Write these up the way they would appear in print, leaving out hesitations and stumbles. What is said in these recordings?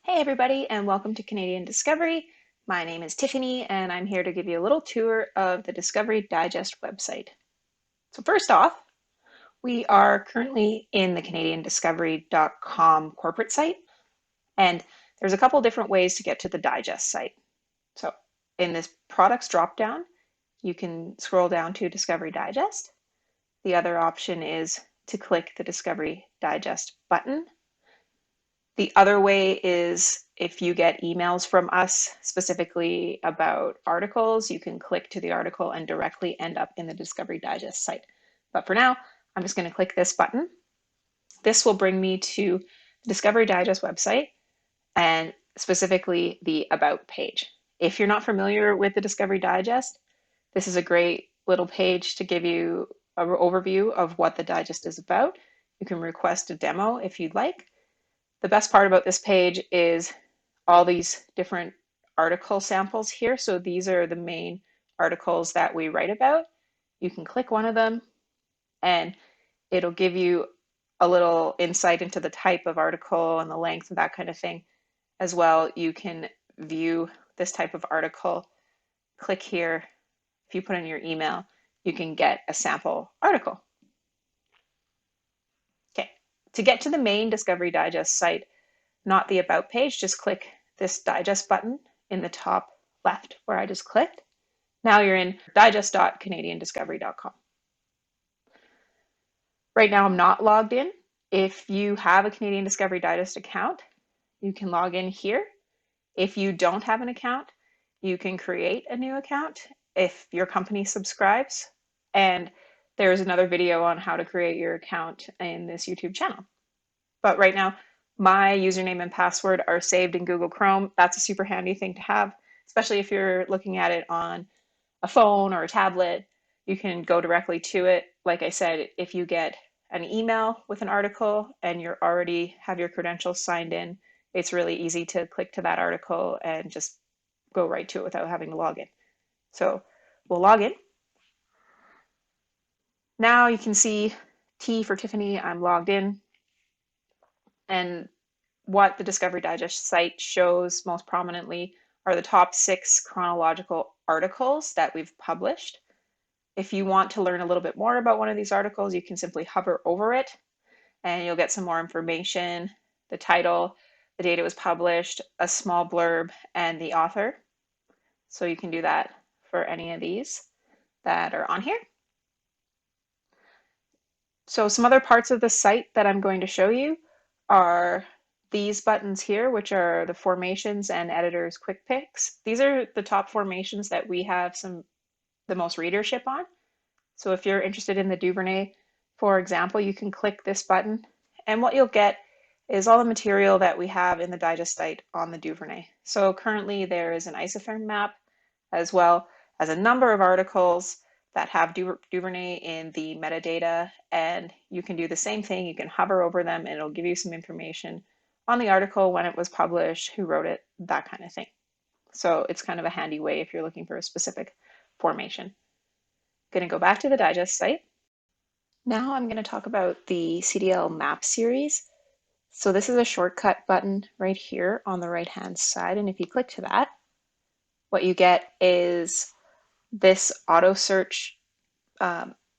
Hey everybody, and welcome to Canadian Discovery. My name is Tiffany, and I'm here to give you a little tour of the Discovery Digest website. So first off, we are currently in the CanadianDiscovery.com corporate site, and there's a couple different ways to get to the Digest site. So in this products dropdown, you can scroll down to Discovery Digest. The other option is to click the Discovery Digest button. The other way is if you get emails from us specifically about articles, you can click to the article and directly end up in the Discovery Digest site. But for now, I'm just going to click this button. This will bring me to the Discovery Digest website and specifically the About page. If you're not familiar with the Discovery Digest, this is a great little page to give you an overview of what the digest is about. You can request a demo if you'd like. The best part about this page is all these different article samples here. So these are the main articles that we write about. You can click one of them and it'll give you a little insight into the type of article and the length and that kind of thing. As well, you can view this type of article. Click here. If you put in your email, you can get a sample article. Okay, to get to the main Discovery Digest site, not the About page, just click this Digest button in the top left where I just clicked. Now you're in digest.canadiandiscovery.com. Right now I'm not logged in. If you have a Canadian Discovery Digest account, you can log in here. If you don't have an account, you can create a new account if your company subscribes. And there's another video on how to create your account in this YouTube channel. But right now, my username and password are saved in Google Chrome. That's a super handy thing to have, especially if you're looking at it on a phone or a tablet. You can go directly to it. Like I said, if you get an email with an article and you already have your credentials signed in, it's really easy to click to that article and just go right to it without having to log in. So we'll log in. Now you can see T for Tiffany, I'm logged in. And what the Discovery Digest site shows most prominently are the top 6 chronological articles that we've published. If you want to learn a little bit more about one of these articles, you can simply hover over it and you'll get some more information, the title, the date it was published, a small blurb, and the author. So you can do that for any of these that are on here. So some other parts of the site that I'm going to show you are these buttons here, which are the formations and editors quick picks. These are the top formations that we have the most readership on. So if you're interested in the Duvernay, for example, you can click this button and what you'll get is all the material that we have in the digest site on the Duvernay. So currently there is an isotherm map as well as a number of articles that have Duvernay in the metadata, and you can do the same thing. You can hover over them and it'll give you some information on the article, when it was published, who wrote it, that kind of thing. So it's kind of a handy way if you're looking for a specific formation. Going to go back to the digest site. Now I'm going to talk about the Cdl Map Series. So this is a shortcut button right here on the right hand side, and if you click to that, what you get is this auto search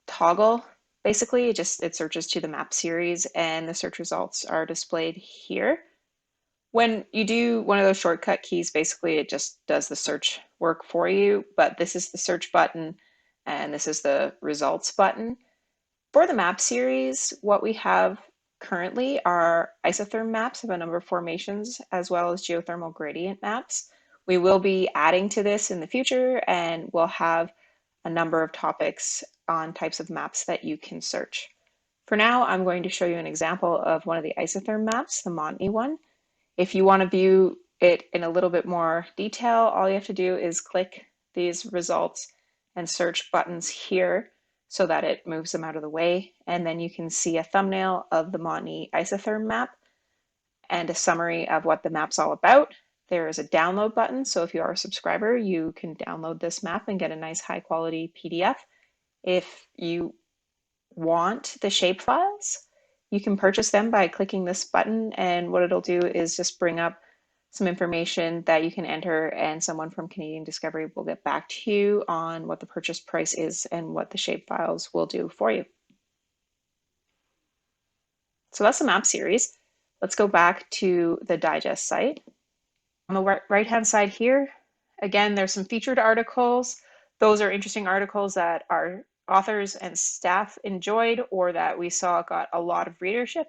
toggle. Basically, it searches to the map series and the search results are displayed here. When you do one of those shortcut keys, basically it just does the search work for you, but this is the search button and this is the results button. For the map series, what we have currently are isotherm maps of a number of formations, as well as geothermal gradient maps. We will be adding to this in the future, and we'll have a number of topics on types of maps that you can search. For now, I'm going to show you an example of one of the isotherm maps, the Montney one. If you want to view it in a little bit more detail, all you have to do is click these results and search buttons here so that it moves them out of the way. And then you can see a thumbnail of the Montney isotherm map and a summary of what the map's all about. There is a download button, so if you are a subscriber, you can download this map and get a nice high quality PDF. If you want the shapefiles, you can purchase them by clicking this button, and what it'll do is just bring up some information that you can enter, and someone from Canadian Discovery will get back to you on what the purchase price is and what the shapefiles will do for you. So that's the map series. Let's go back to the digest site. On the right-hand side here, again, there's some featured articles. Those are interesting articles that our authors and staff enjoyed or that we saw got a lot of readership.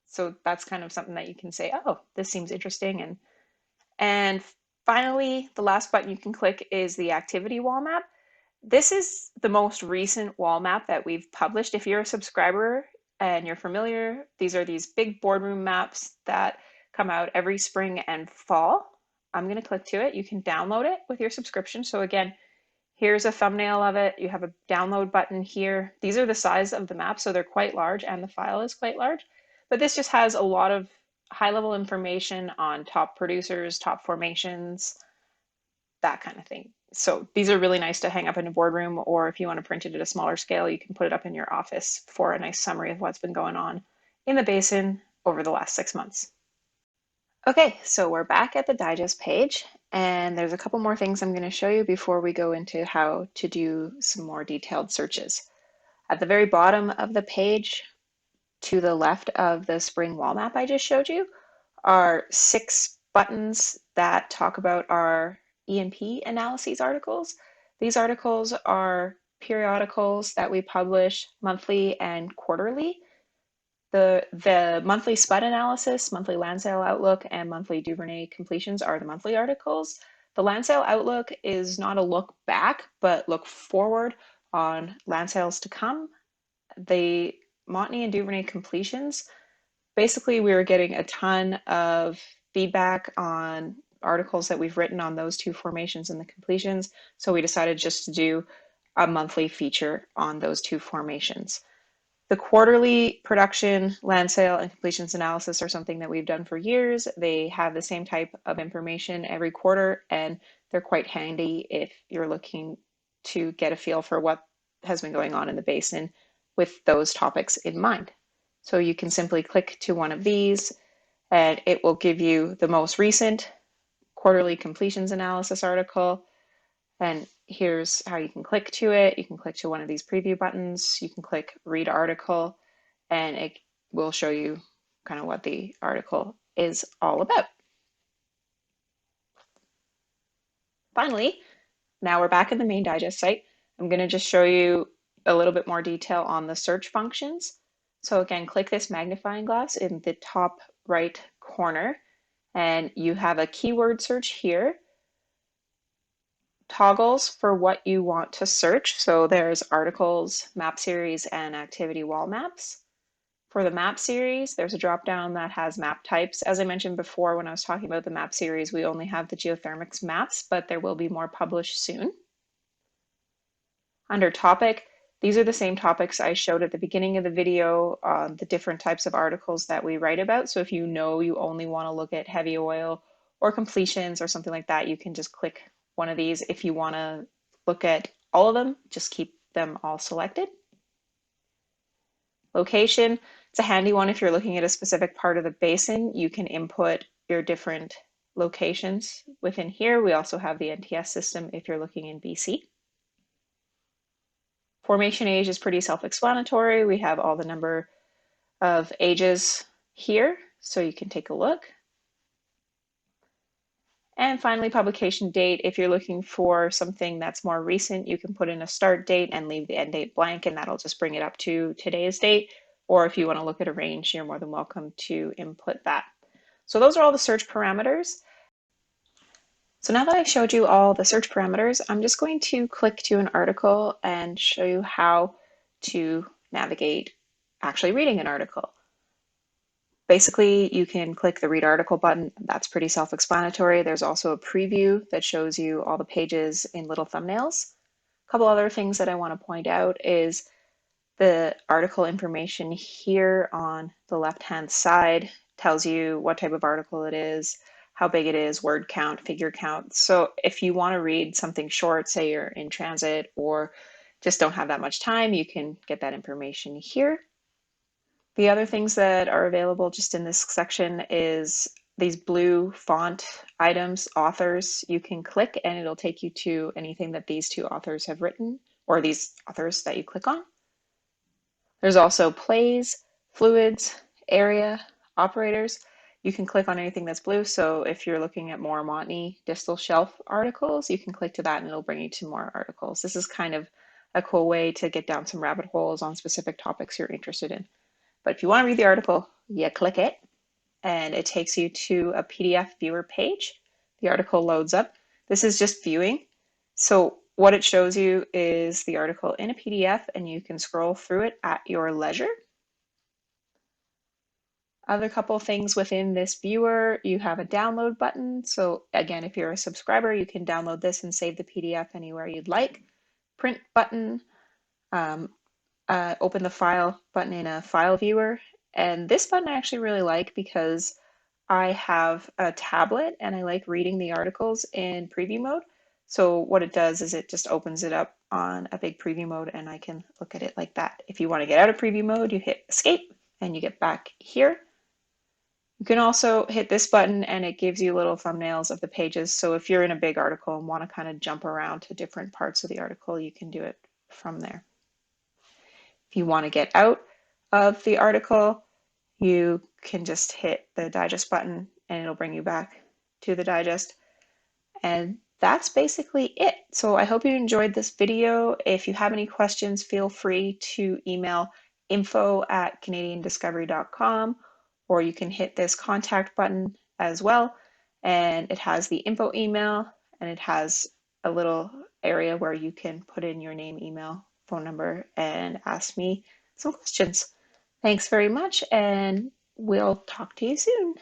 So that's kind of something that you can say, oh, this seems interesting. And finally, the last button you can click is the activity wall map. This is the most recent wall map that we've published. If you're a subscriber and you're familiar, these are these big boardroom maps that come out every spring and fall. I'm going to click to it. You can download it with your subscription. So again, here's a thumbnail of it. You have a download button here. These are the size of the map, so they're quite large and the file is quite large. But this just has a lot of high-level information on top producers, top formations, that kind of thing. So these are really nice to hang up in a boardroom, or if you want to print it at a smaller scale, you can put it up in your office for a nice summary of what's been going on in the basin over the last 6 months. Okay, so we're back at the digest page, and there's a couple more things I'm going to show you before we go into how to do some more detailed searches. At the very bottom of the page, to the left of the spring wall map I just showed you, are 6 buttons that talk about our E&P analyses articles. These articles are periodicals that we publish monthly and quarterly. The monthly spud analysis, monthly land sale outlook, and monthly Duvernay completions are the monthly articles. The land sale outlook is not a look back, but look forward on land sales to come. The Montney and Duvernay completions, basically we were getting a ton of feedback on articles that we've written on those 2 formations and the completions, so we decided just to do a monthly feature on those 2 formations. The quarterly production, land sale, and completions analysis are something that we've done for years. They have the same type of information every quarter, and they're quite handy if you're looking to get a feel for what has been going on in the basin with those topics in mind. So you can simply click to one of these, and it will give you the most recent quarterly completions analysis article. And here's how you can click to it. You can click to one of these preview buttons. You can click read article, and it will show you kind of what the article is all about. Finally, now we're back in the main digest site. I'm going to just show you a little bit more detail on the search functions. So again, click this magnifying glass in the top right corner, and you have a keyword search here. Toggles for what you want to search. So there's articles, map series, and activity wall maps. For the map series, there's a drop down that has map types. As I mentioned before, when I was talking about the map series, we only have the geothermics maps, but there will be more published soon. Under topic, these are the same topics I showed at the beginning of the video, the different types of articles that we write about. So if you know you only want to look at heavy oil or completions or something like that, you can just click one of these. If you want to look at all of them, just keep them all selected. Location, it's a handy one if you're looking at a specific part of the basin. You can input your different locations within here. We also have the NTS system if you're looking in BC. Formation age is pretty self-explanatory. We have all the number of ages here, so you can take a look. And finally, publication date. If you're looking for something that's more recent, you can put in a start date and leave the end date blank, and that'll just bring it up to today's date. Or if you want to look at a range, you're more than welcome to input that. So those are all the search parameters. So now that I've showed you all the search parameters, I'm just going to click to an article and show you how to navigate actually reading an article. Basically, you can click the read article button. That's pretty self-explanatory. There's also a preview that shows you all the pages in little thumbnails. A couple other things that I want to point out is the article information here on the left-hand side tells you what type of article it is, how big it is, word count, figure count. So if you want to read something short, say you're in transit or just don't have that much time, you can get that information here. The other things that are available just in this section is these blue font items, authors, you can click and it'll take you to anything that these two authors have written, or these authors that you click on. There's also plays, fluids, area, operators. You can click on anything that's blue. So if you're looking at more Montney distal shelf articles, you can click to that and it'll bring you to more articles. This is kind of a cool way to get down some rabbit holes on specific topics you're interested in. But if you want to read the article, you click it and it takes you to a PDF viewer page. The article loads up. This is just viewing. So what it shows you is the article in a PDF and you can scroll through it at your leisure. Other couple things within this viewer, you have a download button. So again, if you're a subscriber, you can download this and save the PDF anywhere you'd like. Print button, open the file button in a file viewer. And this button I actually really like because I have a tablet and I like reading the articles in preview mode. So what it does is it just opens it up on a big preview mode and I can look at it like that. If you want to get out of preview mode, you hit escape and you get back here. You can also hit this button and it gives you little thumbnails of the pages. So if you're in a big article and want to kind of jump around to different parts of the article, you can do it from there. If you want to get out of the article, you can just hit the digest button and it'll bring you back to the digest. And that's basically it. So I hope you enjoyed this video. If you have any questions, feel free to email info@canadiandiscovery.com, or you can hit this contact button as well. And it has the info email and it has a little area where you can put in your name, email, phone number, and ask me some questions. Thanks very much, and we'll talk to you soon.